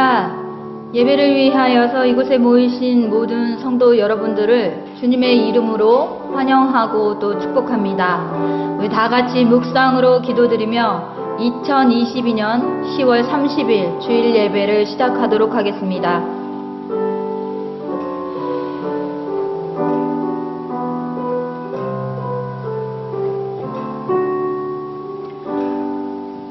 할렐루야! 예배를 위하여서 이곳에 모이신 모든 성도 여러분들을 주님의 이름으로 환영하고 또 축복합니다. 우리 다 같이 묵상으로 기도드리며 2022년 10월 30일 주일 예배를 시작하도록 하겠습니다.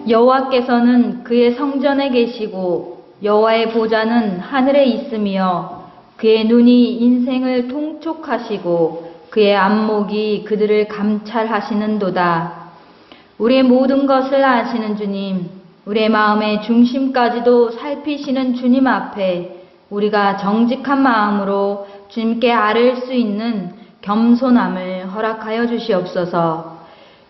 여호와께서는 그의 성전에 계시고 여호와의 보좌는 하늘에 있으며 그의 눈이 인생을 통촉하시고 그의 안목이 그들을 감찰하시는도다. 우리의 모든 것을 아시는 주님, 우리의 마음의 중심까지도 살피시는 주님 앞에 우리가 정직한 마음으로 주님께 아뢰 수 있는 겸손함을 허락하여 주시옵소서.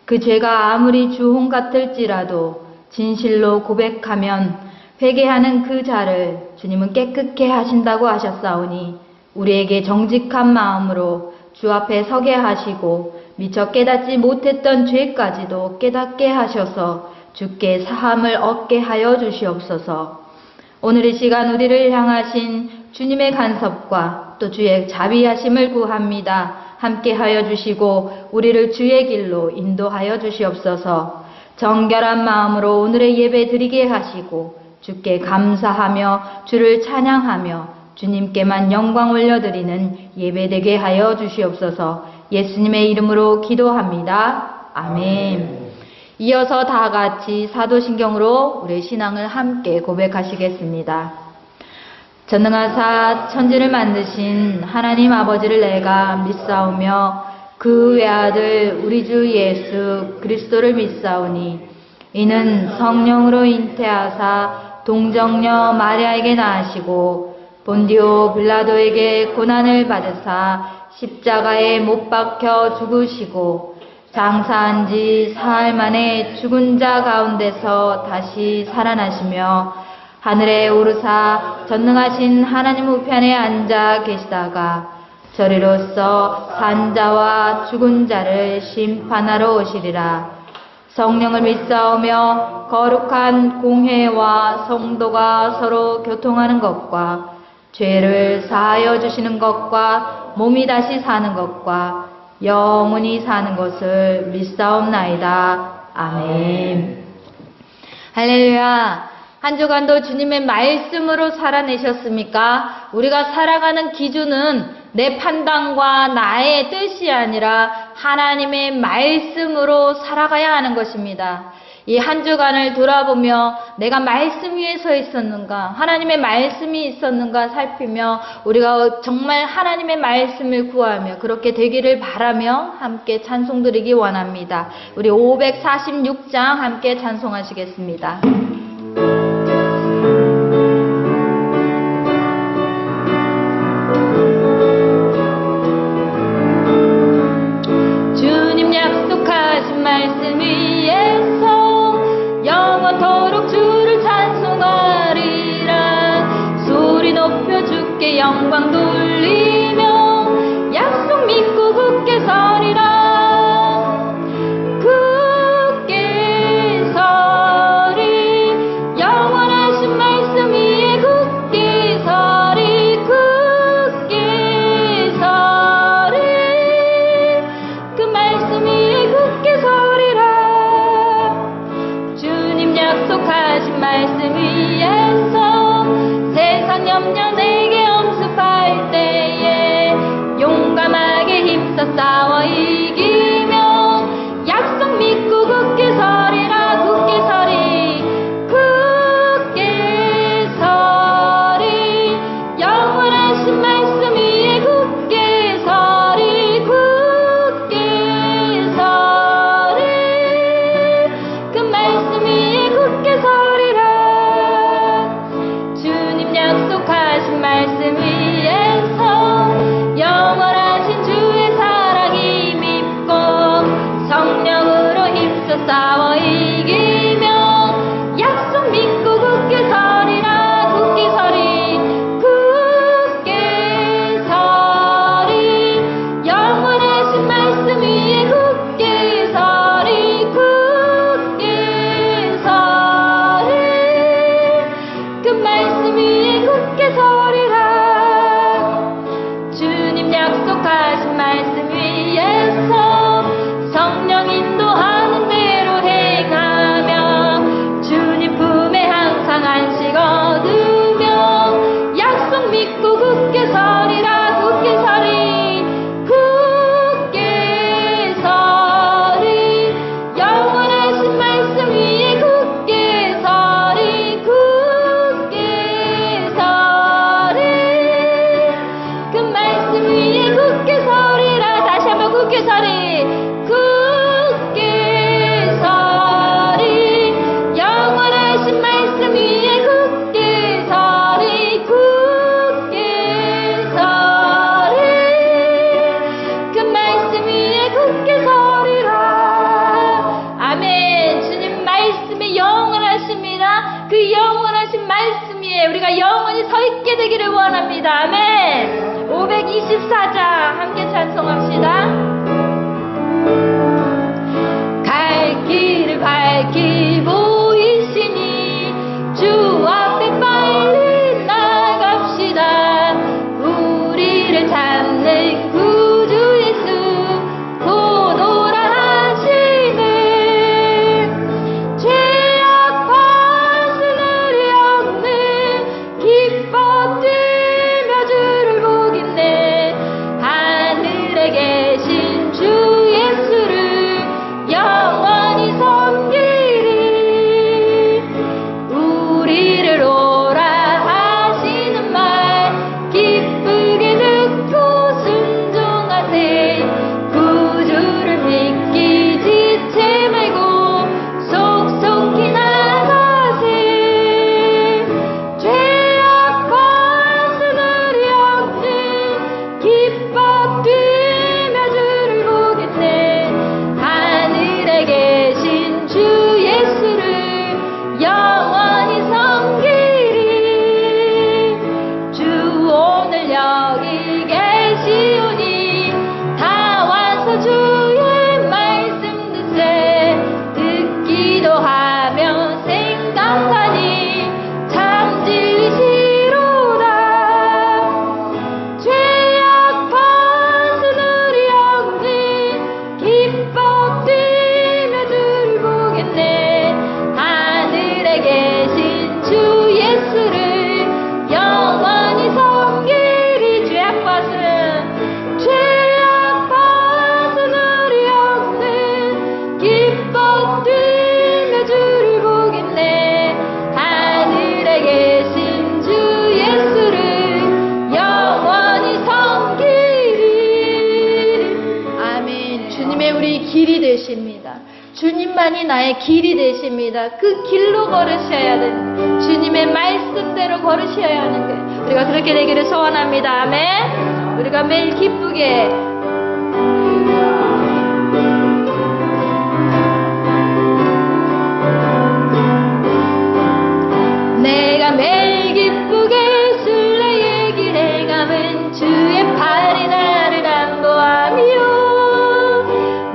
그 죄가 아무리 주홍 같을지라도 진실로 고백하면 회개하는 그 자를 주님은 깨끗게 하신다고 하셨사오니 우리에게 정직한 마음으로 주 앞에 서게 하시고 미처 깨닫지 못했던 죄까지도 깨닫게 하셔서 주께 사함을 얻게 하여 주시옵소서. 오늘 이 시간 우리를 향하신 주님의 간섭과 또 주의 자비하심을 구합니다. 함께 하여 주시고 우리를 주의 길로 인도하여 주시옵소서. 정결한 마음으로 오늘의 예배 드리게 하시고 주께 감사하며 주를 찬양하며 주님께만 영광 올려드리는 예배되게 하여 주시옵소서. 예수님의 이름으로 기도합니다. 아멘. 이어서 다 같이 사도신경으로 우리의 신앙을 함께 고백하시겠습니다. 전능하사 천지를 만드신 하나님 아버지를 내가 믿사오며 그 외아들 우리 주 예수 그리스도를 믿사오니 이는 성령으로 잉태하사 동정녀 마리아에게 낳으시고 본디오 빌라도에게 고난을 받으사 십자가에 못 박혀 죽으시고 장사한 지 사흘 만에 죽은 자 가운데서 다시 살아나시며 하늘에 오르사 전능하신 하나님 우편에 앉아 계시다가 저리로서 산 자와 죽은 자를 심판하러 오시리라. 성령을 믿사오며 거룩한 공회와 성도가 서로 교통하는 것과 죄를 사하여 주시는 것과 몸이 다시 사는 것과 영원히 사는 것을 믿사옵나이다. 아멘. 할렐루야. 한 주간도 주님의 말씀으로 살아내셨습니까? 우리가 살아가는 기준은 내 판단과 나의 뜻이 아니라 하나님의 말씀으로 살아가야 하는 것입니다. 이 한 주간을 돌아보며 내가 말씀 위에 서 있었는가, 하나님의 말씀이 있었는가 살피며 우리가 정말 하나님의 말씀을 구하며 그렇게 되기를 바라며 함께 찬송드리기 원합니다. 우리 546장 함께 찬송하시겠습니다. 주님 약속하신 말씀 위에서 영원토록 주를 찬송하리라. 소리 높여 주께 영광 돌리며 약속 믿고 굳게 서리라. 굳게 서리 영원하신 말씀 위에 굳게 서리. 굳게 서리 그 말씀 위에 굳게 서리라. 주님 약속하신 말씀 위에서 세상 염려 내게 엄습할 때에 용감하게 힘써 싸워 이기며 약속 믿고 굳게 서리라. 굳게 서리. 굳게 서리 영원하신 말씀 위에 굳게 서리. 굳게 서리 그 말씀 위에 굳게 서리라. 주님 약속하신 말씀 위에서 영원하신 주의 사랑이 밉고 성령으로 힘써 싸워 이기며 약속 믿고 굳게 서리라. 굳게 서리. 굳게 서리 영원하신 말씀 위에 굳게 서리. 굳게 서리 그 말씀 위에 그 영원하신 말씀에 우리가 영원히 서 있게 되기를 원합니다. 아멘. 524장 함께 찬송합시다. 갈 길을 밝히 보이시니 주 앞에 빨리 나갑시다. 우리를 잡는 구주 예수 곧 오라 하시네. 죄악 판수를 없는 기뻐 뛰며 주를 보겠네. 하늘에 계신 주 예수를 영원히 섬기리. 우리를 오라 하시는 말 기쁘게 듣고 순종하세. 구주를 믿기 지체 말고 속속히 나가세. 죄악 판수들이 없는 기뻐 뛰며 주를 보겠네. 하늘에 계신 주 예수를 영원히 섬기리. 주 오늘 여기 계시오니 다 와서 주의 말씀 듣세. 듣기도 하며 생각하니 참 진리시로다. 죄악 판수들이 없는 기뻐 뛰며 주를 보겠네. 하늘에 계신 주 예수를 영원히 섬기리. 죄악 판수들이 없는 기뻐 뛰며 주를 보겠네. 하늘에 계신 주 예수를 영원히 섬기리. 아멘. 주님의 우리 길이 되십니다. 주님만이 나의 길이 되십니다. 그 길로 걸으셔야 되는, 주님의 말씀대로 걸으셔야 하는 거예요. 우리가 그렇게 되기를 소원합니다. 아멘. 우리가 매일 기쁘게 내가 매일 기쁘게 순례의 길 행함은 주의 팔이 나를 안보하며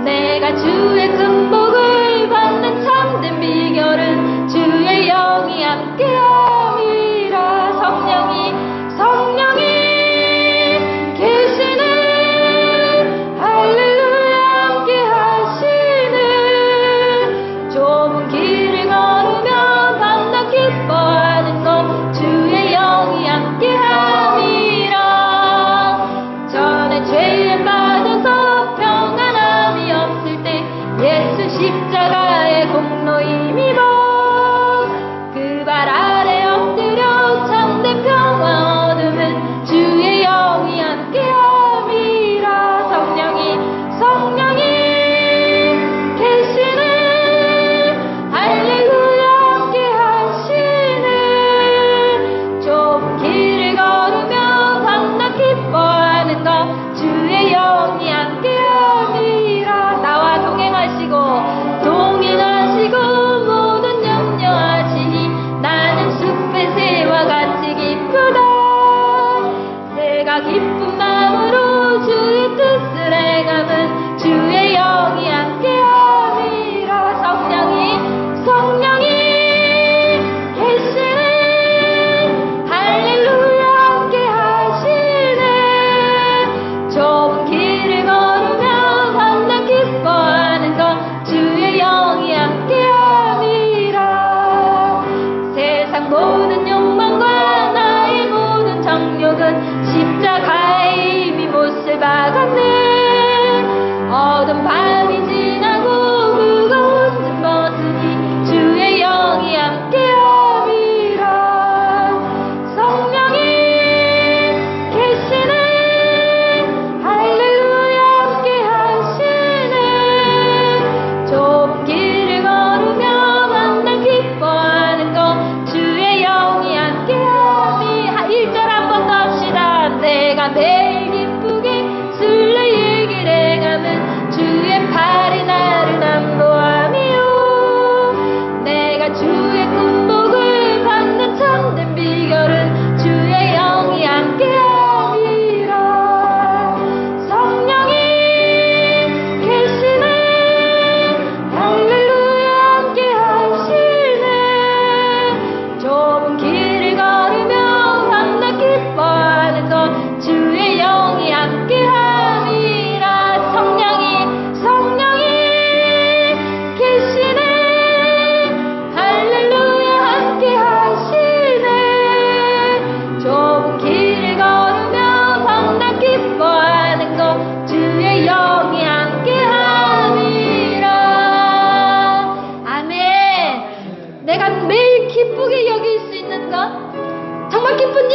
내가 주의 큰 복을 받는 참된 비결은 주의 영이 함께함이라. 성령이 계시네.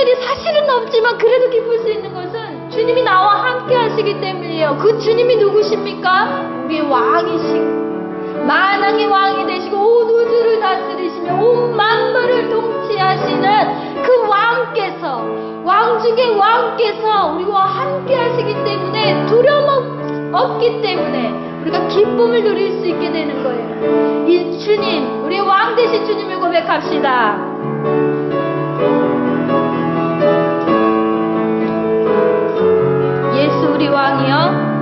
일이 사실은 없지만 그래도 기쁠 수 있는 것은 주님이 나와 함께 하시기 때문이에요. 그 주님이 누구십니까? 우리의 왕이신, 만왕의 왕이 되시고 온 우주를 다스리시며 온 만물을 통치하시는 그 왕께서, 왕 중에 왕께서 우리와 함께 하시기 때문에 두려움 없기 때문에 우리가 기쁨을 누릴 수 있게 되는 거예요. 이 주님, 우리의 왕 되신 주님을 고백합시다. 예수 우리 왕이여,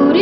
우리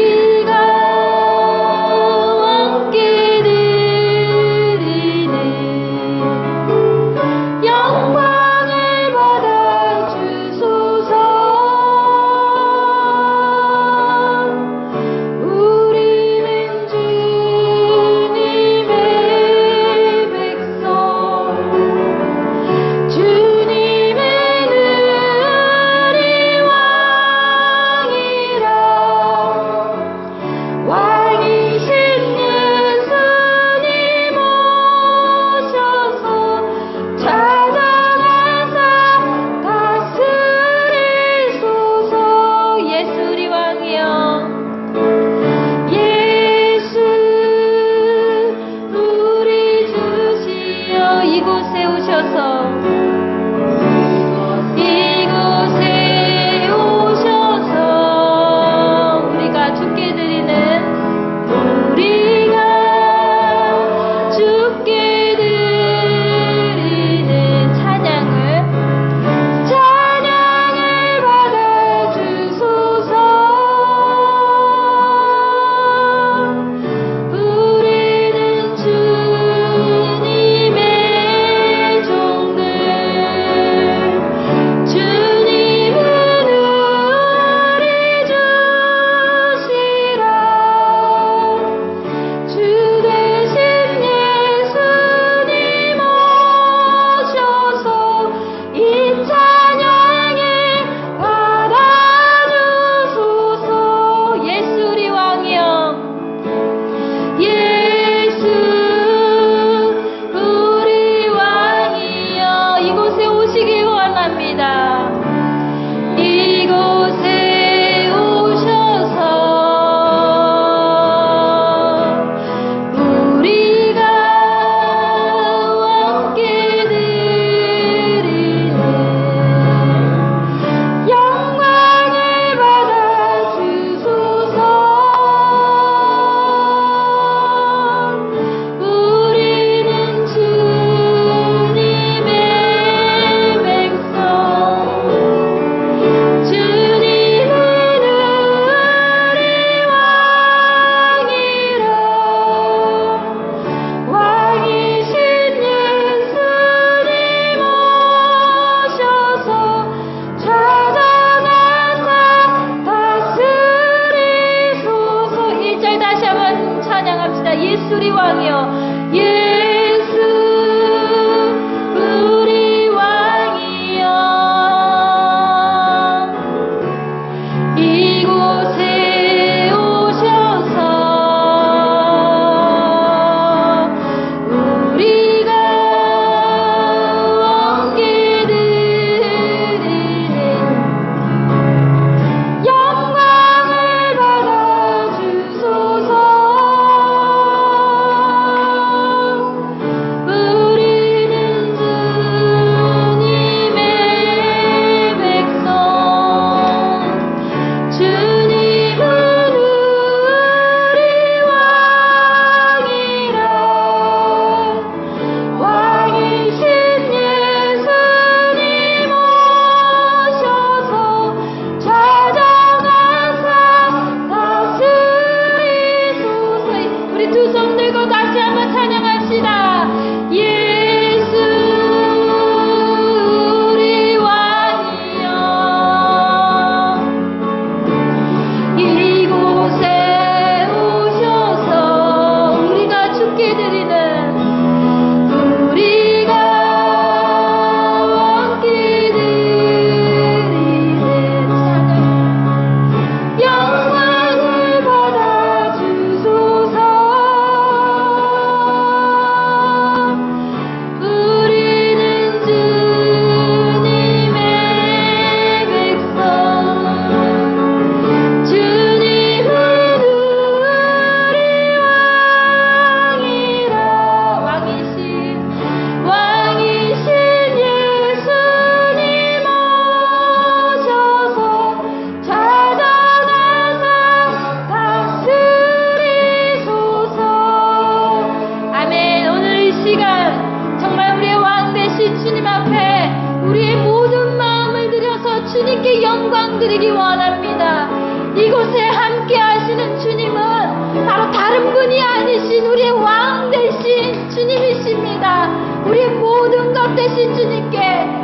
드리기 원합니다. 이곳에 함께 하시는 주님은 바로 다른 분이 아니신 우리의 왕 되신 주님이십니다. 우리의 모든 것 되신 주님께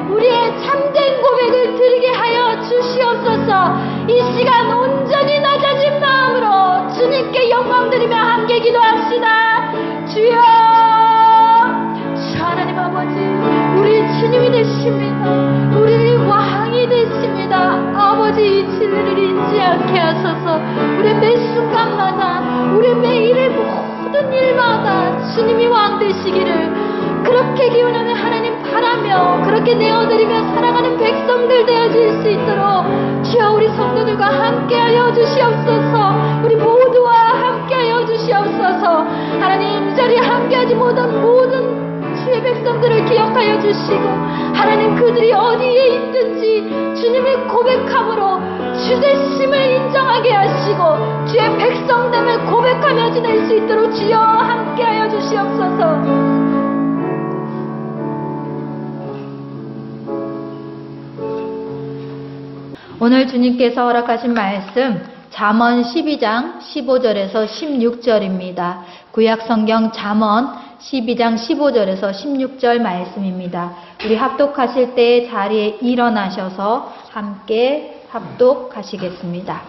우리의 참된 고백을 드리게 하여 주시옵소서. 이 시간 온전히 낮아진 마음으로 주님께 영광 드리며 함께 기도합시다. 주여, 주 하나님 아버지, 우리 주님이 되십니다. 우리 왕이 되십니다. 아버지, 이 진리를 잊지 않게 하소서. 우리 매 순간마다, 우리 매일의 모든 일마다 주님이 왕 되시기를 그렇게 기원하는 하나님 바라며 그렇게 내어드리며 살아가는 백성들 되어질 수 있도록 주여 우리 성도들과 함께하여 주시옵소서. 우리 모두와 함께하여 주시옵소서. 하나님, 이 자리에 함께하지 못한 모든 주의 백성들을 기억하여 주시고, 하나님 그들이 어디에 있든지 주님의 고백함으로 주 되심을 인정하게 하시고 주의 백성됨을 고백하며 지낼 수 있도록 주여 함께하여 주시옵소서. 오늘 주님께서 허락하신 말씀 잠언 12장 15절에서 16절입니다. 구약성경 잠언 12장 15절에서 16절 말씀입니다. 우리 합독하실 때 자리에 일어나셔서 함께 합독하시겠습니다.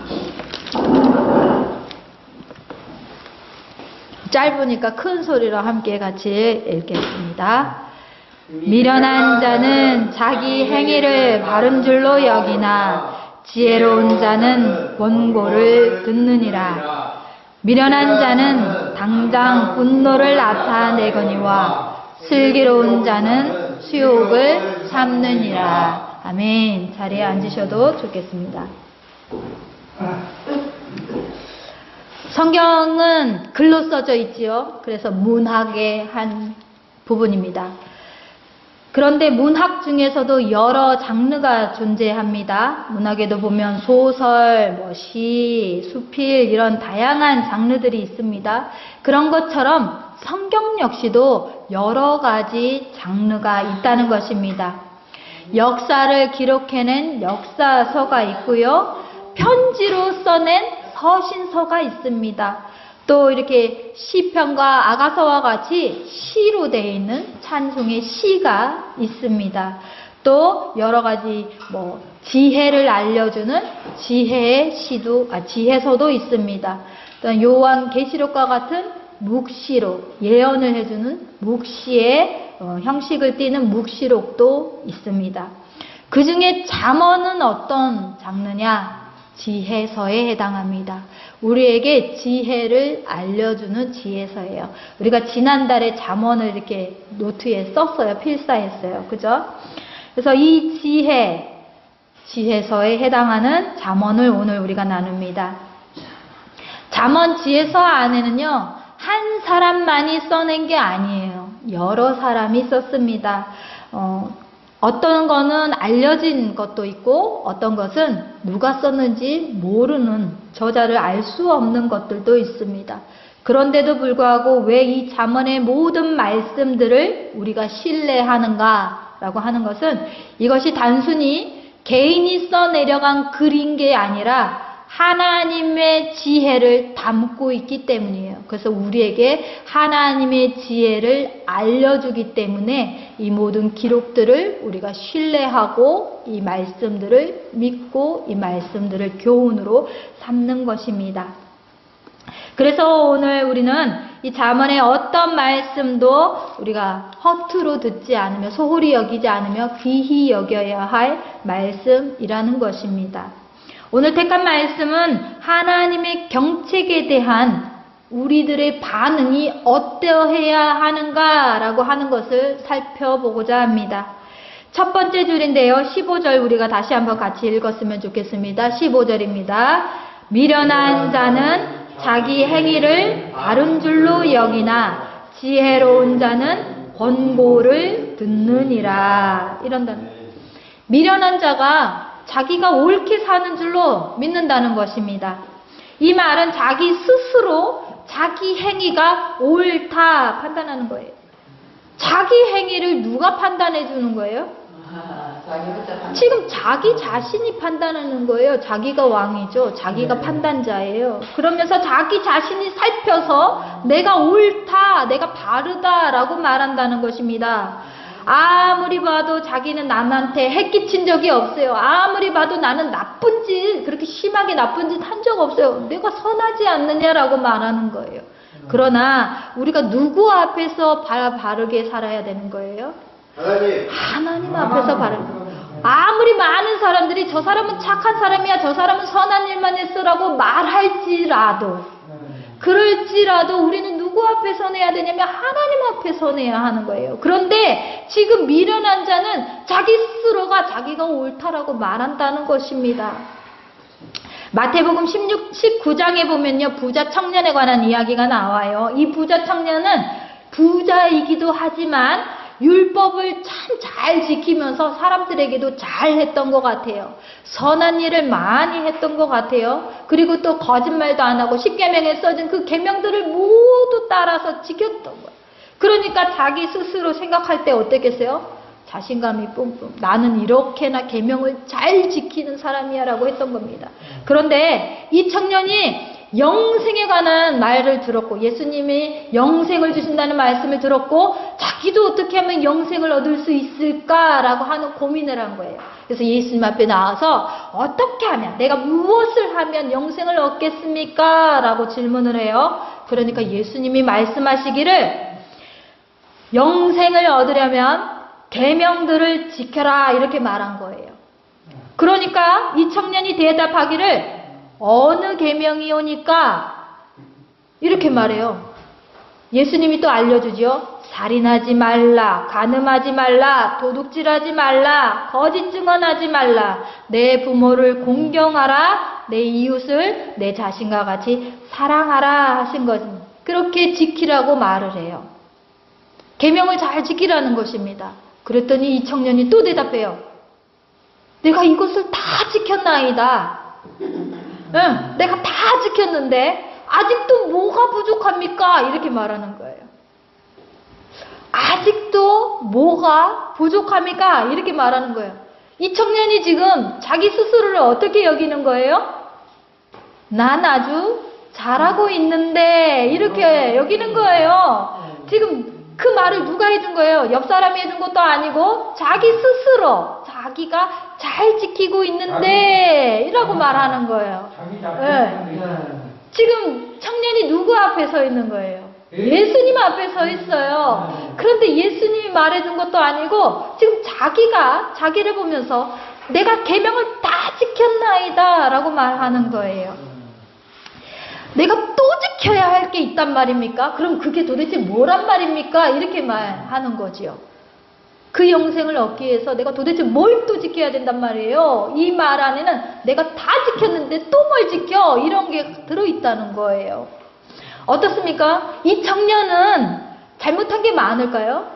짧으니까 큰 소리로 함께 같이 읽겠습니다. 미련한 자는 자기 행위를 바른 줄로 여기나 지혜로운 자는 권고를 듣느니라. 미련한 자는 당장 분노를 나타내거니와 슬기로운 자는 수욕을 참느니라. 아멘. 자리에 앉으셔도 좋겠습니다. 성경은 글로 써져 있지요. 그래서 문학의 한 부분입니다. 그런데 문학 중에서도 여러 장르가 존재합니다. 문학에도 보면 소설, 시, 수필 이런 다양한 장르들이 있습니다. 그런 것처럼 성경 역시도 여러 가지 장르가 있다는 것입니다. 역사를 기록해낸 역사서가 있고요. 편지로 써낸 서신서가 있습니다. 또 이렇게 시편과 아가서와 같이 시로 되어 있는 찬송의 시가 있습니다. 또 여러 가지 지혜를 알려주는 지혜의 지혜서도 있습니다. 또 요한계시록과 같은 묵시록, 예언을 해주는 묵시의 형식을 띠는 묵시록도 있습니다. 그 중에 잠언은 어떤 장르냐? 지혜서에 해당합니다. 우리에게 지혜를 알려주는 지혜서예요. 우리가 지난달에 잠언을 이렇게 노트에 썼어요. 필사했어요. 그죠? 그래서 이 지혜서에 해당하는 잠언을 오늘 우리가 나눕니다. 잠언 지혜서 안에는요, 한 사람만이 써낸 게 아니에요. 여러 사람이 썼습니다. 어떤 거는 알려진 것도 있고 어떤 것은 누가 썼는지 모르는, 저자를 알 수 없는 것들도 있습니다. 그런데도 불구하고 왜 이 잠언의 모든 말씀들을 우리가 신뢰하는가라고 하는 것은 이것이 단순히 개인이 써내려간 글인 게 아니라 하나님의 지혜를 담고 있기 때문이에요. 그래서 우리에게 하나님의 지혜를 알려주기 때문에 이 모든 기록들을 우리가 신뢰하고 이 말씀들을 믿고 이 말씀들을 교훈으로 삼는 것입니다. 그래서 오늘 우리는 이 잠언의 어떤 말씀도 우리가 허투루 듣지 않으며 소홀히 여기지 않으며 귀히 여겨야 할 말씀이라는 것입니다. 오늘 택한 말씀은 하나님의 경책에 대한 우리들의 반응이 어떠해야 하는가라고 하는 것을 살펴보고자 합니다. 첫 번째 줄인데요. 15절 우리가 다시 한번 같이 읽었으면 좋겠습니다. 15절입니다. 미련한 자는 자기 행위를 바른 줄로 여기나 지혜로운 자는 권고를 듣느니라. 이런 단어. 미련한 자가 자기가 옳게 사는 줄로 믿는다는 것입니다. 이 말은 자기 스스로 자기 행위가 옳다 판단하는 거예요. 자기 행위를 누가 판단해 주는 거예요? 지금 자기 자신이 판단하는 거예요. 자기가 왕이죠. 자기가 판단자예요. 그러면서 자기 자신이 살펴서 내가 옳다, 내가 바르다라고 말한다는 것입니다. 아무리 봐도 자기는 남한테 해끼친 적이 없어요. 아무리 봐도 나는 나쁜 짓, 그렇게 심하게 나쁜 짓 한 적 없어요. 내가 선하지 않느냐라고 말하는 거예요. 그러나 우리가 누구 앞에서 바르게 살아야 되는 거예요? 하나님 앞에서 바르게. 아무리 많은 사람들이 저 사람은 착한 사람이야, 저 사람은 선한 일만 했어라고 말할지라도, 그럴지라도 우리는 누구 앞에 선해야 되냐면 하나님 앞에 선해야 하는 거예요. 그런데 지금 미련한 자는 자기 스스로가 자기가 옳다라고 말한다는 것입니다. 마태복음 19장에 보면요, 부자 청년에 관한 이야기가 나와요. 이 부자 청년은 부자이기도 하지만 율법을 참 잘 지키면서 사람들에게도 잘했던 것 같아요. 선한 일을 많이 했던 것 같아요. 그리고 또 거짓말도 안 하고 십계명에 써진 그 계명들을 모두 따라서 지켰던 거예요. 그러니까 자기 스스로 생각할 때 어땠겠어요? 자신감이 뿜뿜. 나는 이렇게나 계명을 잘 지키는 사람이야 라고 했던 겁니다. 그런데 이 청년이 영생에 관한 말을 들었고, 예수님이 영생을 주신다는 말씀을 들었고, 자기도 어떻게 하면 영생을 얻을 수 있을까라고 하는 고민을 한 거예요. 그래서 예수님 앞에 나와서 어떻게 하면, 내가 무엇을 하면 영생을 얻겠습니까? 라고 질문을 해요. 그러니까 예수님이 말씀하시기를 영생을 얻으려면 계명들을 지켜라 이렇게 말한 거예요. 그러니까 이 청년이 대답하기를 어느 계명이오니까 이렇게 말해요. 예수님이 또 알려주죠. 살인하지 말라, 간음하지 말라, 도둑질하지 말라, 거짓 증언하지 말라, 내 부모를 공경하라, 내 이웃을 내 자신과 같이 사랑하라 하신 것입니다. 그렇게 지키라고 말을 해요. 계명을 잘 지키라는 것입니다. 그랬더니 이 청년이 또 대답해요. 내가 이것을 다 지켰나이다. 응, 내가 다 지켰는데 아직도 뭐가 부족합니까? 이렇게 말하는 거예요. 아직도 뭐가 부족합니까? 이렇게 말하는 거예요. 이 청년이 지금 자기 스스로를 어떻게 여기는 거예요? 난 아주 잘하고 있는데 이렇게 여기는 거예요. 지금 그 말을 누가 해준 거예요? 옆 사람이 해준 것도 아니고 자기 스스로 자기가 잘 지키고 있는데 이라고 말하는 거예요. 네. 지금 청년이 누구 앞에 서 있는 거예요? 예수님 앞에 서 있어요. 그런데 예수님이 말해준 것도 아니고 지금 자기가 자기를 보면서 내가 계명을 다 지켰나이다 라고 말하는 거예요. 내가 또 지켜야 할 게 있단 말입니까? 그럼 그게 도대체 뭐란 말입니까? 이렇게 말하는 거지요. 그 영생을 얻기 위해서 내가 도대체 뭘 또 지켜야 된단 말이에요. 이 말 안에는 내가 다 지켰는데 또 뭘 지켜? 이런 게 들어있다는 거예요. 어떻습니까? 이 청년은 잘못한 게 많을까요?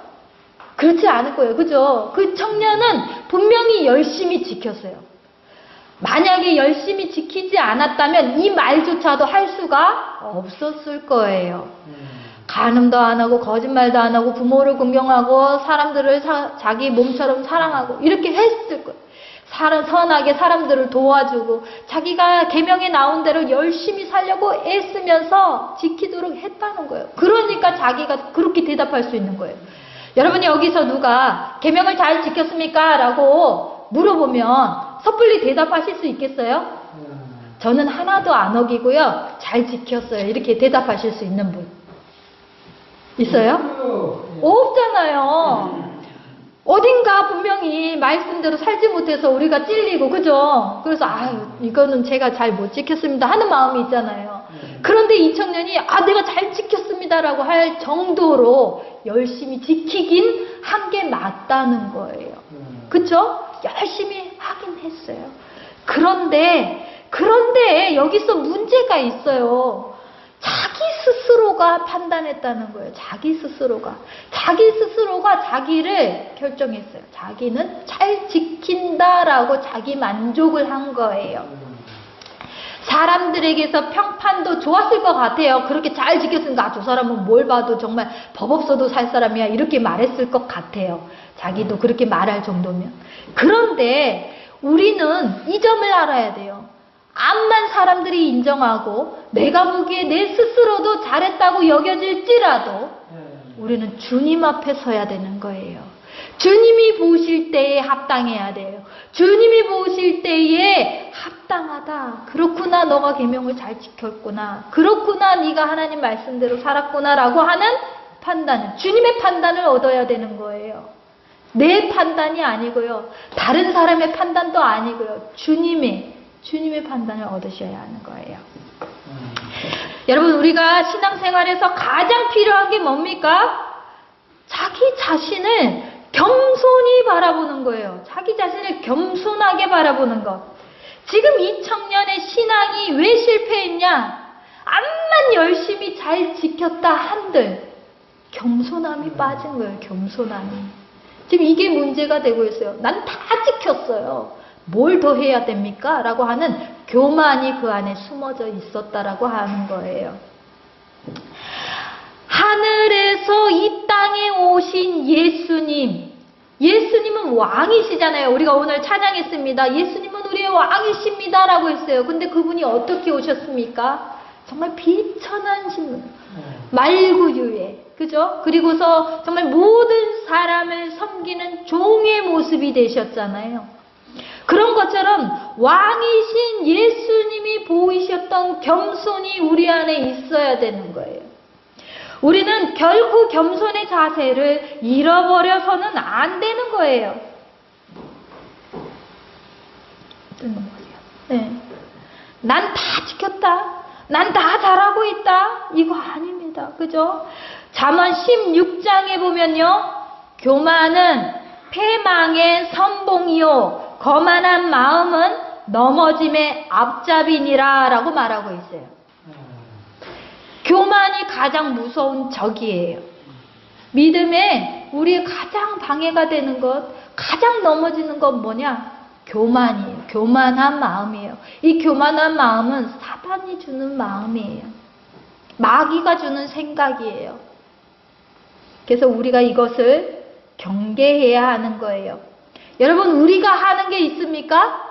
그렇지 않을 거예요. 그죠? 그 청년은 분명히 열심히 지켰어요. 만약에 열심히 지키지 않았다면 이 말조차도 할 수가 없었을 거예요. 간음도 안 하고 거짓말도 안 하고 부모를 공경하고 사람들을 자기 몸처럼 사랑하고 이렇게 했을 거예요. 선하게 사람들을 도와주고 자기가 계명에 나온 대로 열심히 살려고 애쓰면서 지키도록 했다는 거예요. 그러니까 자기가 그렇게 대답할 수 있는 거예요. 여러분이 여기서 누가 계명을 잘 지켰습니까? 라고 물어보면 섣불리 대답하실 수 있겠어요? 저는 하나도 안 어기고요. 잘 지켰어요. 이렇게 대답하실 수 있는 분 있어요? 없잖아요. 어딘가 분명히 말씀대로 살지 못해서 우리가 찔리고, 그죠? 그래서 아유 이거는 제가 잘 못 지켰습니다 하는 마음이 있잖아요. 그런데 이 청년이 내가 잘 지켰습니다라고 할 정도로 열심히 지키긴 한 게 맞다는 거예요. 그쵸? 열심히 하긴 했어요. 그런데 여기서 문제가 있어요. 자기 스스로가 판단했다는 거예요. 자기 스스로가 자기를 결정했어요. 자기는 잘 지킨다라고 자기 만족을 한 거예요. 사람들에게서 평판도 좋았을 것 같아요. 그렇게 잘 지켰으니까 저 사람은 뭘 봐도 정말 법 없어도 살 사람이야 이렇게 말했을 것 같아요. 자기도 그렇게 말할 정도면. 그런데 우리는 이 점을 알아야 돼요. 암만 사람들이 인정하고 내가 보기에 내 스스로도 잘했다고 여겨질지라도 우리는 주님 앞에 서야 되는 거예요. 주님이 보실 때에 합당해야 돼요. 주님이 보실 때에 합당하다. 그렇구나, 너가 계명을 잘 지켰구나. 그렇구나, 네가 하나님 말씀대로 살았구나라고 하는 판단은 주님의 판단을 얻어야 되는 거예요. 내 판단이 아니고요. 다른 사람의 판단도 아니고요. 주님의 판단을 얻으셔야 하는 거예요. 여러분, 우리가 신앙생활에서 가장 필요한 게 뭡니까? 자기 자신을 겸손히 바라보는 거예요. 자기 자신을 겸손하게 바라보는 것. 지금 이 청년의 신앙이 왜 실패했냐? 암만 열심히 잘 지켰다 한들 겸손함이 빠진 거예요. 겸손함이. 지금 이게 문제가 되고 있어요. 난 다 지켰어요. 뭘 더 해야 됩니까? 라고 하는 교만이 그 안에 숨어져 있었다라고 하는 거예요. 하늘에서 이 땅에 오신 예수님. 예수님은 왕이시잖아요. 우리가 오늘 찬양했습니다. 예수님은 우리의 왕이십니다 라고 했어요. 근데 그분이 어떻게 오셨습니까? 정말 비천한 신분, 말구유에, 그죠? 그리고서 정말 모든 사람을 섬기는 종의 모습이 되셨잖아요. 그런 것처럼 왕이신 예수님이 보이셨던 겸손이 우리 안에 있어야 되는 거예요. 우리는 결코 겸손의 자세를 잃어버려서는 안 되는 거예요. 네. 난 다 지켰다. 난 다 잘하고 있다. 이거 아닙니다. 그죠? 잠언 16장에 보면요. 교만은 패망의 선봉이요. 거만한 마음은 넘어짐의 앞잡이니라 라고 말하고 있어요. 교만이 가장 무서운 적이에요. 믿음에 우리의 가장 방해가 되는 것, 가장 넘어지는 건 뭐냐? 교만이에요. 교만한 마음이에요. 이 교만한 마음은 사단이 주는 마음이에요. 마귀가 주는 생각이에요. 그래서 우리가 이것을 경계해야 하는 거예요. 여러분, 우리가 하는 게 있습니까?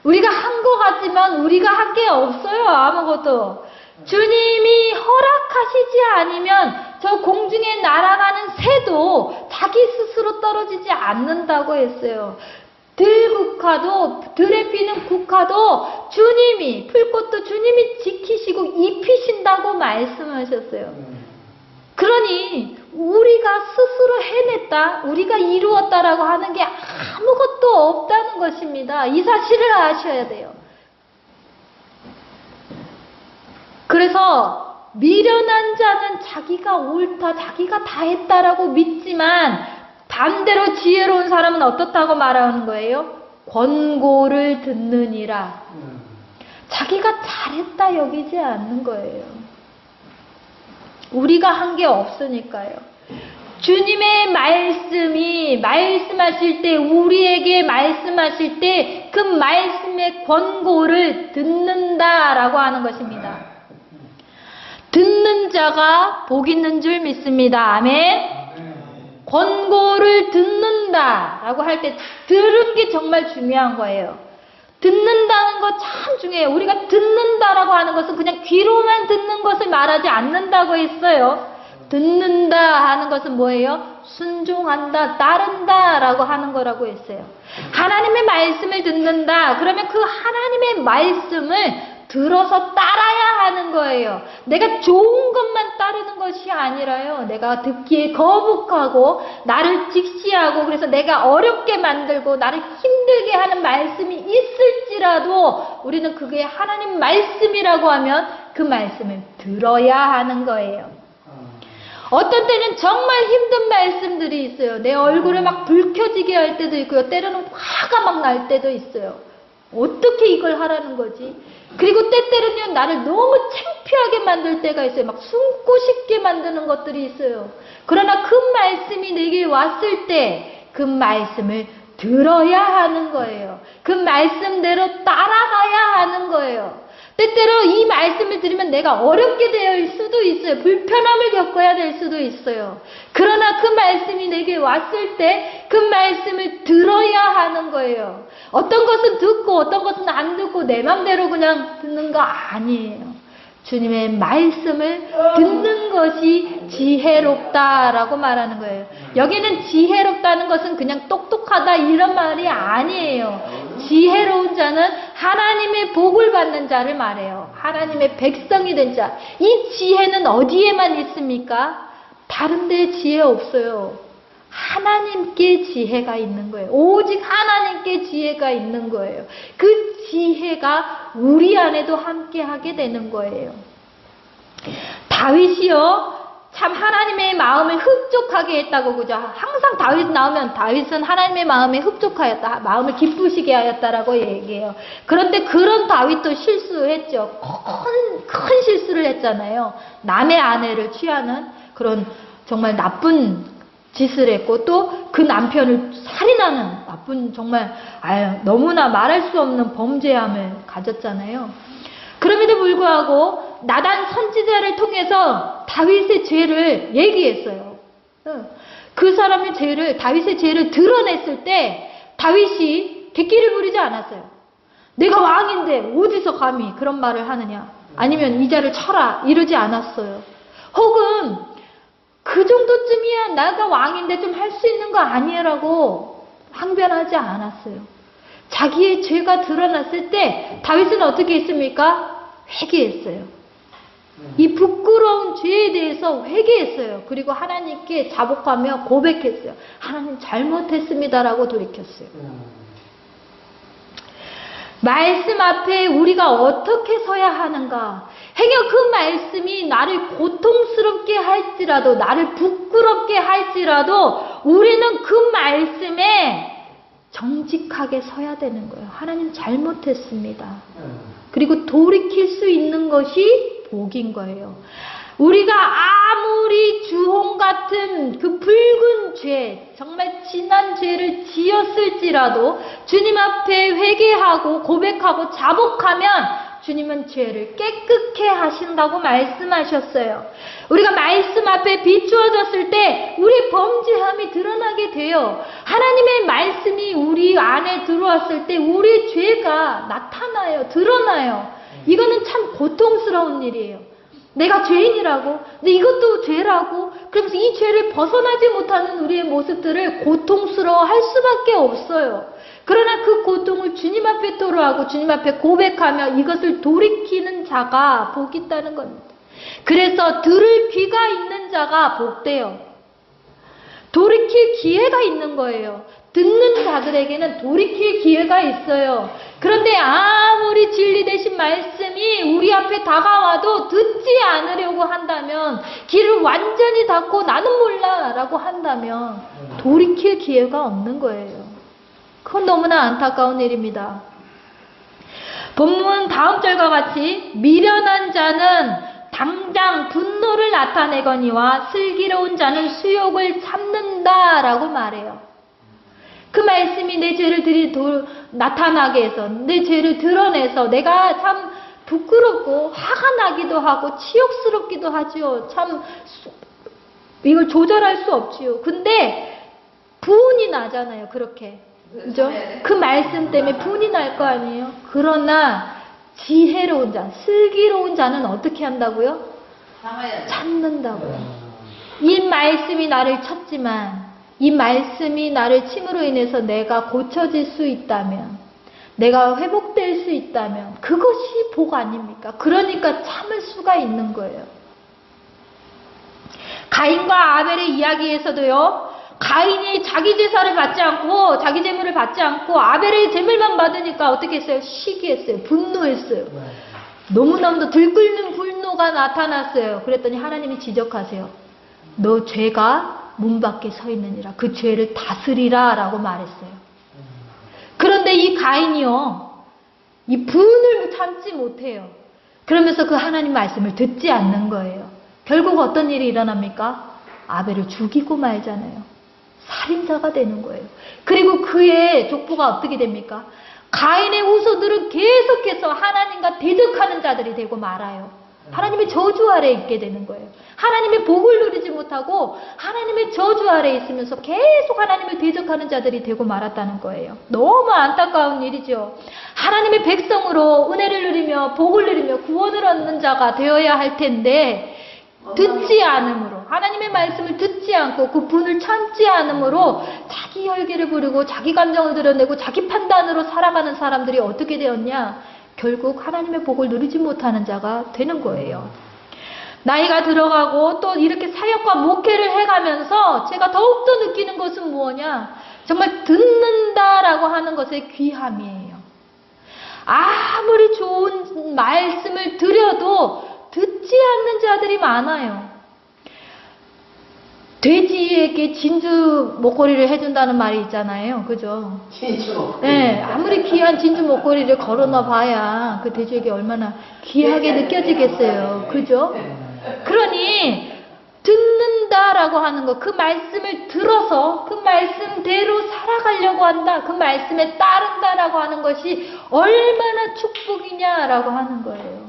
우리가 한 것 같지만 우리가 한 게 없어요. 아무것도. 주님이 허락하시지 않으면 저 공중에 날아가는 새도 자기 스스로 떨어지지 않는다고 했어요. 들국화도, 들에 피는 국화도 주님이, 풀꽃도 주님이 지키시고 입히신다고 말씀하셨어요. 그러니 우리가 스스로 해냈다, 우리가 이루었다라고 하는 게 아무것도 없다는 것입니다. 이 사실을 아셔야 돼요. 그래서 미련한 자는 자기가 옳다, 자기가 다 했다라고 믿지만 반대로 지혜로운 사람은 어떻다고 말하는 거예요? 권고를 듣느니라. 자기가 잘했다 여기지 않는 거예요. 우리가 한 게 없으니까요. 주님의 말씀이 말씀하실 때, 우리에게 말씀하실 때 그 말씀의 권고를 듣는다라고 하는 것입니다. 듣는 자가 복 있는 줄 믿습니다. 아멘. 권고를 듣는다라고 할 때 들은 게 정말 중요한 거예요. 듣는다는 거 참 중요해요. 우리가 듣는다라고 하는 것은 그냥 귀로만 듣는 것을 말하지 않는다고 했어요. 듣는다 하는 것은 뭐예요? 순종한다, 따른다라고 하는 거라고 했어요. 하나님의 말씀을 듣는다. 그러면 그 하나님의 말씀을 들어서 따라야 하는 거예요. 내가 좋은 것만 따르는 것이 아니라요. 내가 듣기에 거북하고 나를 직시하고 그래서 내가 어렵게 만들고 나를 힘들게 하는 말씀이 있을지라도 우리는 그게 하나님 말씀이라고 하면 그 말씀을 들어야 하는 거예요. 어떤 때는 정말 힘든 말씀들이 있어요. 내 얼굴을 막 불켜지게 할 때도 있고요. 때로는 화가 막 날 때도 있어요. 어떻게 이걸 하라는 거지? 그리고 때때로는 나를 너무 창피하게 만들 때가 있어요. 막 숨고 싶게 만드는 것들이 있어요. 그러나 그 말씀이 내게 왔을 때 그 말씀을 들어야 하는 거예요. 그 말씀대로 따라가야 하는 거예요. 때때로 이 말씀을 들으면 내가 어렵게 될 수도 있어요. 불편함을 겪어야 될 수도 있어요. 그러나 그 말씀이 내게 왔을 때 그 말씀을 들어야 하는 거예요. 어떤 것은 듣고 어떤 것은 안 듣고 내 맘대로 그냥 듣는 거 아니에요. 주님의 말씀을 듣는 것이 지혜롭다라고 말하는 거예요. 여기는 지혜롭다는 것은 그냥 똑똑하다 이런 말이 아니에요. 지혜로운 자는 하나님의 복을 받는 자를 말해요. 하나님의 백성이 된 자. 이 지혜는 어디에만 있습니까? 다른 데 지혜 없어요. 하나님께 지혜가 있는 거예요. 오직 하나님께 지혜가 있는 거예요. 그 지혜가 우리 안에도 함께 하게 되는 거예요. 다윗이요, 참 하나님의 마음을 흡족하게 했다고, 그죠? 항상 다윗 나오면 다윗은 하나님의 마음에 흡족하였다, 마음을 기쁘시게 하였다라고 얘기해요. 그런데 그런 다윗도 실수했죠. 큰 실수를 했잖아요. 남의 아내를 취하는 그런 정말 나쁜 짓을 했고, 또 그 남편을 살인하는 나쁜, 정말 너무나 말할 수 없는 범죄함을 가졌잖아요. 그럼에도 불구하고 나단 선지자를 통해서 다윗의 죄를 얘기했어요. 그 사람의 죄를, 다윗의 죄를 드러냈을 때 다윗이 객기를 부리지 않았어요. 내가 왕인데 어디서 감히 그런 말을 하느냐, 아니면 이 자를 쳐라, 이러지 않았어요. 혹은 그 정도쯤이야 내가 왕인데 좀 할 수 있는 거 아니라고 항변하지 않았어요. 자기의 죄가 드러났을 때 다윗은 어떻게 했습니까? 회개했어요. 이 부끄러운 죄에 대해서 회개했어요. 그리고 하나님께 자복하며 고백했어요. 하나님 잘못했습니다라고 돌이켰어요. 말씀 앞에 우리가 어떻게 서야 하는가? 행여 그 말씀이 나를 고통스럽게 할지라도, 나를 부끄럽게 할지라도 우리는 그 말씀에 정직하게 서야 되는 거예요. 하나님 잘못했습니다. 그리고 돌이킬 수 있는 것이 복인 거예요. 우리가 아무리 주홍 같은 그 붉은 죄, 정말 진한 죄를 지었을지라도 주님 앞에 회개하고 고백하고 자복하면 주님은 죄를 깨끗게 하신다고 말씀하셨어요. 우리가 말씀 앞에 비추어졌을 때 우리 범죄함이 드러나게 돼요. 하나님의 말씀이 우리 안에 들어왔을 때 우리의 죄가 나타나요. 드러나요. 이거는 참 고통스러운 일이에요. 내가 죄인이라고, 근데 이것도 죄라고, 그러면서 이 죄를 벗어나지 못하는 우리의 모습들을 고통스러워할 수밖에 없어요. 그러나 그 고통을 주님 앞에 토로하고 주님 앞에 고백하며 이것을 돌이키는 자가 복이 있다는 겁니다. 그래서 들을 귀가 있는 자가 복돼요. 돌이킬 기회가 있는 거예요. 듣는 자들에게는 돌이킬 기회가 있어요. 그런데 아무리 진리 되신 말씀이 우리 앞에 다가와도 듣지 않으려고 한다면, 귀를 완전히 닫고 나는 몰라 라고 한다면 돌이킬 기회가 없는 거예요. 그건 너무나 안타까운 일입니다. 본문 다음 절과 같이 미련한 자는 당장 분노를 나타내거니와 슬기로운 자는 수욕을 참는다라고 말해요. 그 말씀이 내 죄를 나타나게 해서, 내 죄를 드러내서 내가 참 부끄럽고 화가 나기도 하고 치욕스럽기도 하지요. 참 이걸 조절할 수 없지요. 근데 분이 나잖아요. 그렇게. 그죠? 그 말씀 때문에 분이 날 거 아니에요. 그러나 지혜로운 자, 슬기로운 자는 어떻게 한다고요? 참는다고요. 이 말씀이 나를 쳤지만, 이 말씀이 나를 침으로 인해서 내가 고쳐질 수 있다면, 내가 회복될 수 있다면 그것이 복 아닙니까? 그러니까 참을 수가 있는 거예요. 가인과 아벨의 이야기에서도요, 가인이 자기 제사를 받지 않고, 자기 제물을 받지 않고 아벨의 제물만 받으니까 어떻게 했어요? 시기했어요. 분노했어요. 너무너무 들끓는 분노가 나타났어요. 그랬더니 하나님이 지적하세요. 너 죄가 문 밖에 서 있느니라. 그 죄를 다스리라 라고 말했어요. 그런데 이 가인이요, 이 분을 참지 못해요. 그러면서 그 하나님 말씀을 듣지 않는 거예요. 결국 어떤 일이 일어납니까? 아벨을 죽이고 말잖아요. 살인자가 되는 거예요. 그리고 그의 족보가 어떻게 됩니까? 가인의 후손들은 계속해서 하나님과 대적하는 자들이 되고 말아요. 하나님의 저주 아래에 있게 되는 거예요. 하나님의 복을 누리지 못하고 하나님의 저주 아래에 있으면서 계속 하나님을 대적하는 자들이 되고 말았다는 거예요. 너무 안타까운 일이죠. 하나님의 백성으로 은혜를 누리며 복을 누리며 구원을 얻는 자가 되어야 할 텐데 듣지 않음으로, 하나님의 말씀을 듣지 않고 그 분을 참지 않음으로 자기 혈기를 부리고 자기 감정을 드러내고 자기 판단으로 살아가는 사람들이 어떻게 되었냐? 결국 하나님의 복을 누리지 못하는 자가 되는 거예요. 나이가 들어가고 또 이렇게 사역과 목회를 해가면서 제가 더욱더 느끼는 것은 무엇냐? 정말 듣는다라고 하는 것의 귀함이에요. 아무리 좋은 말씀을 드려도 듣지 않는 자들이 많아요. 돼지에게 진주 목걸이를 해준다는 말이 있잖아요. 그죠? 진주 목걸이. 네, 아무리 귀한 진주 목걸이를 걸어놔 봐야 그 돼지에게 얼마나 귀하게 느껴지겠어요. 그죠? 그러니 듣는다라고 하는 것, 그 말씀을 들어서 그 말씀대로 살아가려고 한다, 그 말씀에 따른다라고 하는 것이 얼마나 축복이냐라고 하는 거예요.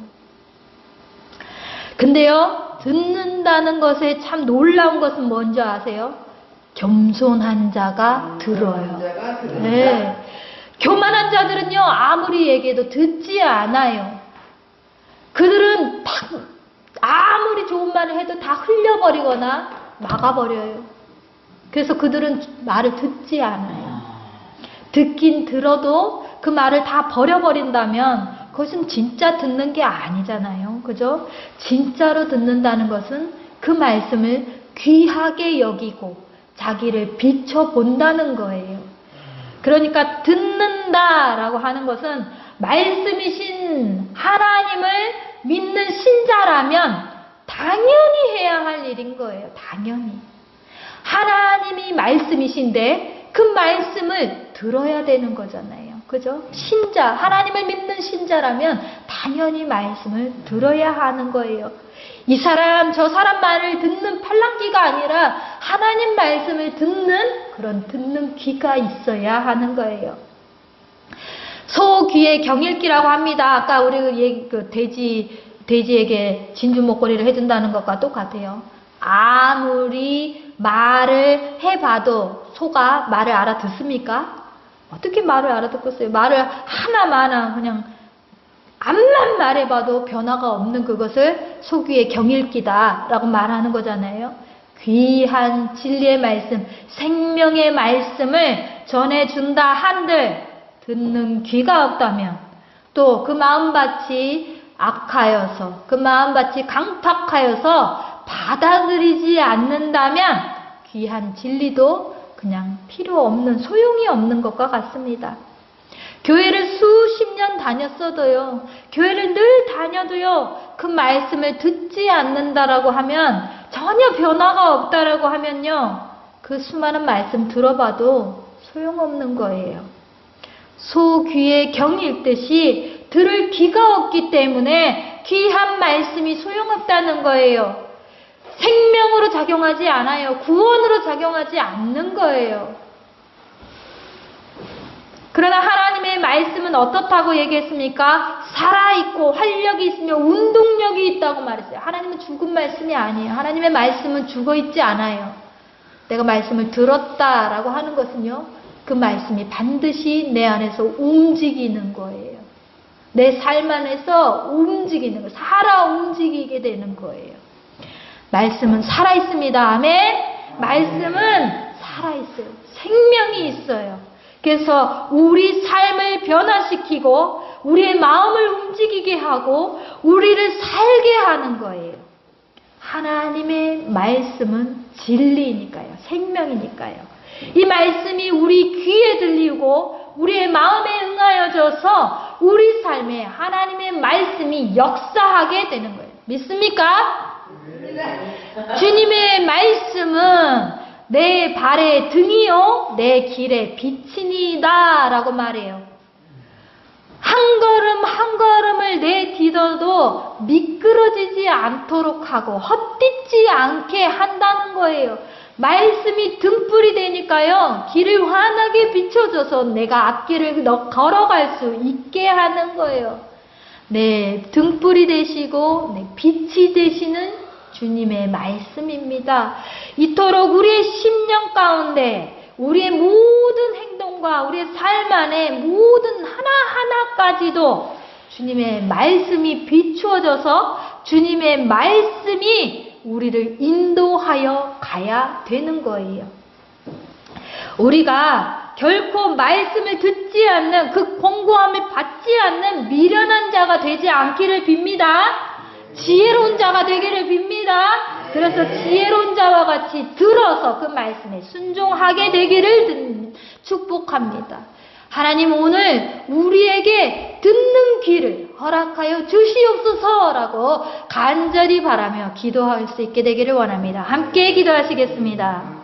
근데요, 듣는다는 것에 참 놀라운 것은 뭔지 아세요? 겸손한 자가 들어요. 네. 교만한 자들은요, 아무리 얘기해도 듣지 않아요. 그들은 아무리 좋은 말을 해도 다 흘려버리거나 막아버려요. 그래서 그들은 말을 듣지 않아요. 듣긴 들어도 그 말을 다 버려버린다면 그것은 진짜 듣는 게 아니잖아요. 그죠? 진짜로 듣는다는 것은 그 말씀을 귀하게 여기고 자기를 비춰본다는 거예요. 그러니까 듣는다라고 하는 것은 말씀이신 하나님을 믿는 신자라면 당연히 해야 할 일인 거예요. 당연히. 하나님이 말씀이신데 그 말씀을 들어야 되는 거잖아요. 그죠? 신자, 하나님을 믿는 신자라면 당연히 말씀을 들어야 하는 거예요. 이 사람, 저 사람 말을 듣는 팔랑귀가 아니라 하나님 말씀을 듣는 그런 듣는 귀가 있어야 하는 거예요. 소 귀의 경읽기라고 합니다. 아까 우리 그 돼지에게 진주 목걸이를 해준다는 것과 똑같아요. 아무리 말을 해봐도 소가 말을 알아듣습니까? 어떻게 말을 알아듣겠어요? 말을 하나마나 그냥 앞만 말해봐도 변화가 없는 그것을 소귀의 경읽기다라고 말하는 거잖아요. 귀한 진리의 말씀, 생명의 말씀을 전해준다 한들 듣는 귀가 없다면, 또 그 마음밭이 악하여서 그 마음밭이 강탁하여서 받아들이지 않는다면 귀한 진리도 그냥 필요 없는, 소용이 없는 것과 같습니다. 교회를 수십 년 다녔어도요, 교회를 늘 다녀도요, 그 말씀을 듣지 않는다라고 하면, 전혀 변화가 없다라고 하면요, 그 수많은 말씀 들어봐도 소용없는 거예요. 소 귀에 경이 읽듯이 들을 귀가 없기 때문에 귀한 말씀이 소용없다는 거예요. 생명으로 작용하지 않아요. 구원으로 작용하지 않는 거예요. 그러나 하나님의 말씀은 어떻다고 얘기했습니까? 살아있고 활력이 있으며 운동력이 있다고 말했어요. 하나님은 죽은 말씀이 아니에요. 하나님의 말씀은 죽어있지 않아요. 내가 말씀을 들었다라고 하는 것은요, 그 말씀이 반드시 내 안에서 움직이는 거예요. 내 삶 안에서 움직이는 거예요. 살아 움직이게 되는 거예요. 말씀은 살아있습니다. 아멘. 말씀은 살아있어요. 생명이 있어요. 그래서 우리 삶을 변화시키고 우리의 마음을 움직이게 하고 우리를 살게 하는 거예요. 하나님의 말씀은 진리니까요. 생명이니까요. 이 말씀이 우리 귀에 들리고 우리의 마음에 응하여져서 우리 삶에 하나님의 말씀이 역사하게 되는 거예요. 믿습니까? 주님의 말씀은 내 발의 등이요 내 길의 빛이니이다 라고 말해요. 한 걸음 한 걸음을 내딛어도 미끄러지지 않도록 하고 헛디지 않게 한다는 거예요. 말씀이 등불이 되니까요, 길을 환하게 비춰줘서 내가 앞길을 걸어갈 수 있게 하는 거예요. 네, 등불이 되시고 네, 빛이 되시는 주님의 말씀입니다. 이토록 우리의 심령 가운데 우리의 모든 행동과 우리의 삶 안에 모든 하나하나까지도 주님의 말씀이 비추어져서 주님의 말씀이 우리를 인도하여 가야 되는 거예요. 우리가 결코 말씀을 듣지 않는, 그 공고함을 받지 않는 미련한 자가 되지 않기를 빕니다. 지혜로운 자가 되기를 빕니다. 그래서 지혜로운 자와 같이 들어서 그 말씀에 순종하게 되기를 축복합니다. 하나님, 오늘 우리에게 듣는 귀를 허락하여 주시옵소서라고 간절히 바라며 기도할 수 있게 되기를 원합니다. 함께 기도하시겠습니다.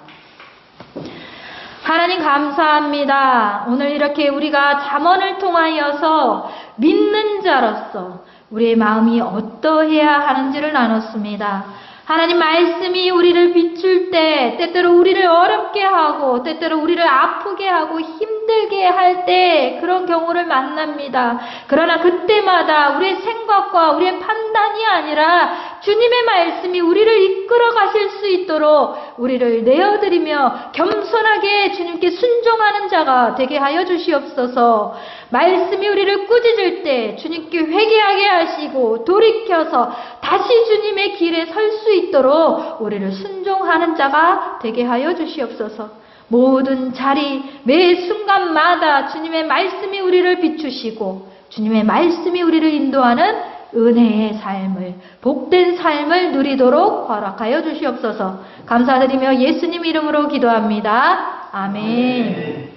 하나님, 감사합니다. 오늘 이렇게 우리가 잠언을 통하여서 믿는 자로서 우리의 마음이 어떠해야 하는지를 나눴습니다. 하나님, 말씀이 우리를 비출 때 때때로 우리를 어렵게 하고 때때로 우리를 아프게 하고 힘들게 할 때 그런 경우를 만납니다. 그러나 그때마다 우리의 생각과 우리의 판단이 아니라 주님의 말씀이 우리를 이끌어 가실 수 있도록 우리를 내어드리며 겸손하게 주님께 순종하는 자가 되게 하여 주시옵소서. 말씀이 우리를 꾸짖을 때 주님께 회개하게 하시고 돌이켜서 다시 주님의 길에 설 수 있도록 우리를 순종하는 자가 되게 하여 주시옵소서. 모든 자리, 매 순간마다 주님의 말씀이 우리를 비추시고 주님의 말씀이 우리를 인도하는 은혜의 삶을, 복된 삶을 누리도록 허락하여 주시옵소서. 감사드리며 예수님 이름으로 기도합니다. 아멘.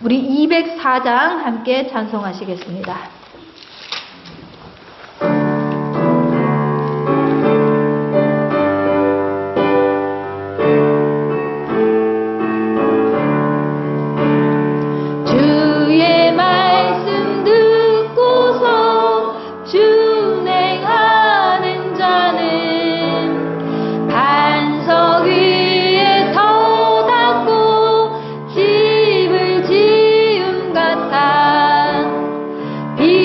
우리 204장 함께 찬송하시겠습니다. 비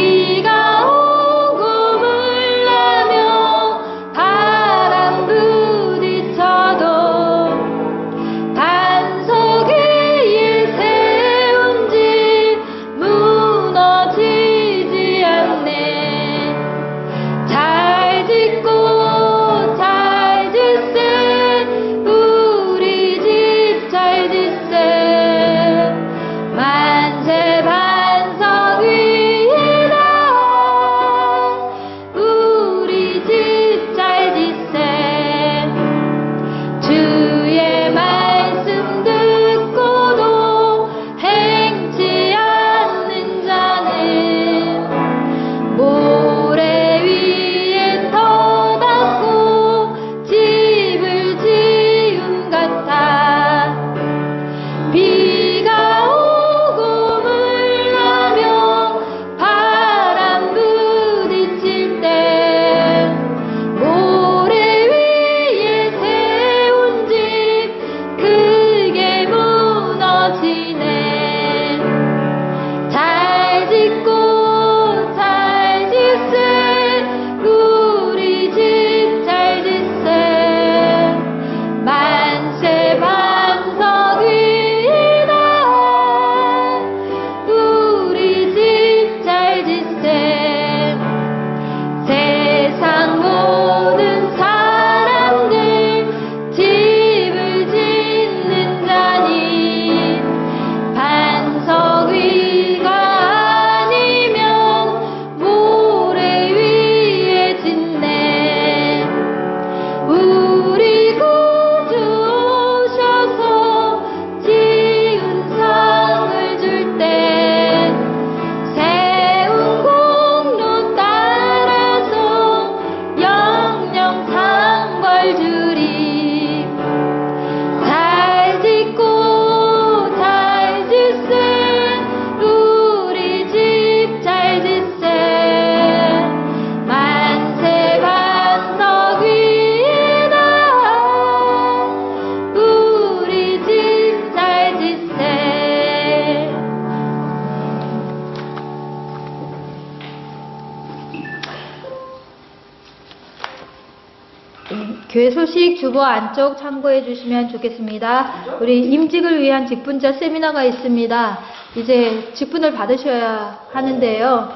교회 소식 주보 안쪽 참고해 주시면 좋겠습니다. 우리 임직을 위한 직분자 세미나가 있습니다. 이제 직분을 받으셔야 하는데요.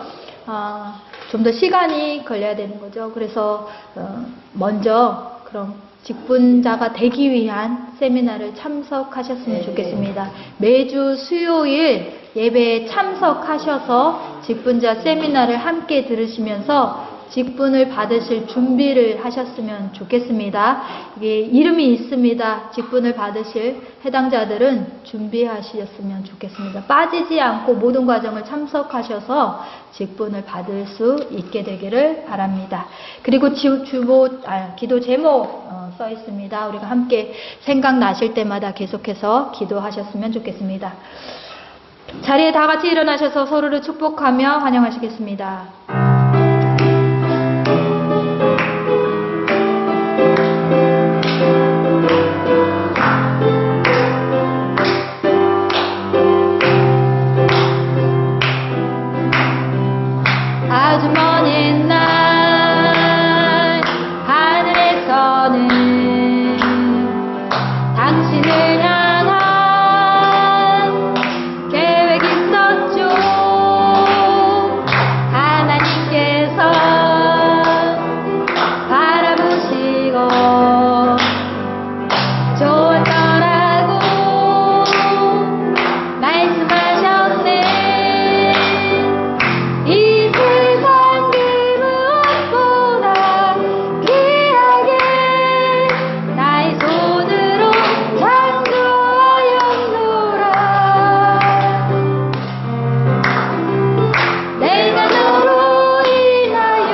좀 더 시간이 걸려야 되는 거죠. 그래서 먼저 그럼 직분자가 되기 위한 세미나를 참석하셨으면 좋겠습니다. 매주 수요일 예배에 참석하셔서 직분자 세미나를 함께 들으시면서 직분을 받으실 준비를 하셨으면 좋겠습니다. 이게 이름이 있습니다. 직분을 받으실 해당자들은 준비하셨으면 좋겠습니다. 빠지지 않고 모든 과정을 참석하셔서 직분을 받을 수 있게 되기를 바랍니다. 그리고 기도 제목 써 있습니다. 우리가 함께 생각나실 때마다 계속해서 기도하셨으면 좋겠습니다. 자리에 다 같이 일어나셔서 서로를 축복하며 환영하시겠습니다. 아주 먼 옛날 하늘에서는 당신을 향한 계획이 있었죠. 하나님께서 바라보시고 좋았더라고 말씀하셨네. 이 세상 그 무엇보다 귀하게 나의 손으로 창조하였노라. 내가 너로 인하여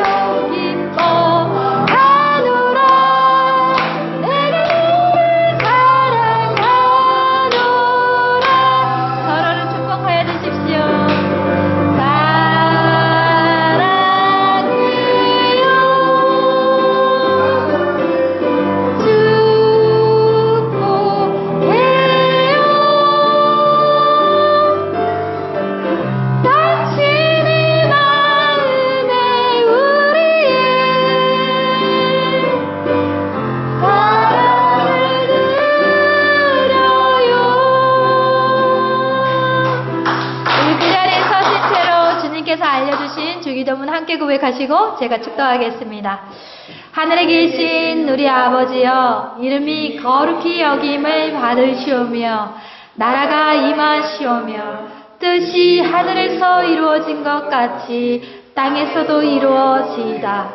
기뻐하노라. 내가 너를 사랑하노라. 서로를 축복하여 주십시오. 당신의 마음에 우리의 사랑을 드려요. 우리 그 자리에 서신 채로 주님께서 알려주신 주기도문 함께 고백하시고 제가 축도하겠습니다. 하늘에 계신 우리 아버지여, 이름이 거룩히 여김을 받으시오며 나라가 임하시오며 뜻이 하늘에서 이루어진 것 같이 땅에서도 이루어지이다.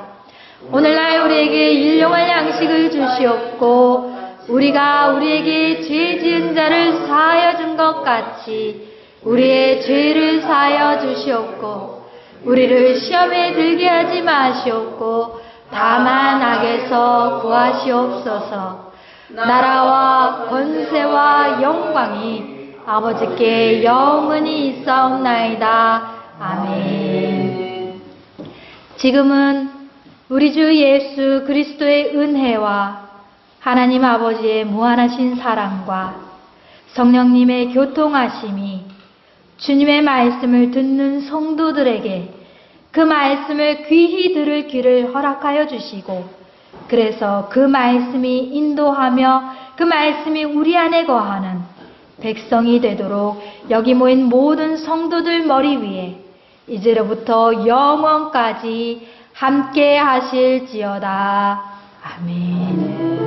오늘날 우리에게 일용할 양식을 주시옵고 우리가 우리에게 죄 지은 자를 사하여 준 것 같이 우리의 죄를 사하여 주시옵고 우리를 시험에 들게 하지 마시옵고 다만 악에서 구하시옵소서. 나라와 권세와 영광이 아버지께 영원히 있사옵나이다. 아멘. 지금은 우리 주 예수 그리스도의 은혜와 하나님 아버지의 무한하신 사랑과 성령님의 교통하심이 주님의 말씀을 듣는 성도들에게 그 말씀을 귀히 들을 귀를 허락하여 주시고 그래서 그 말씀이 인도하며 그 말씀이 우리 안에 거하는 백성이 되도록 여기 모인 모든 성도들 머리 위에 이제로부터 영원까지 함께 하실지어다. 아멘.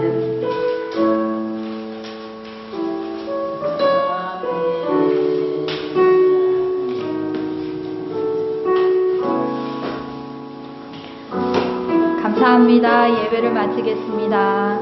감사합니다. 예배를 마치겠습니다.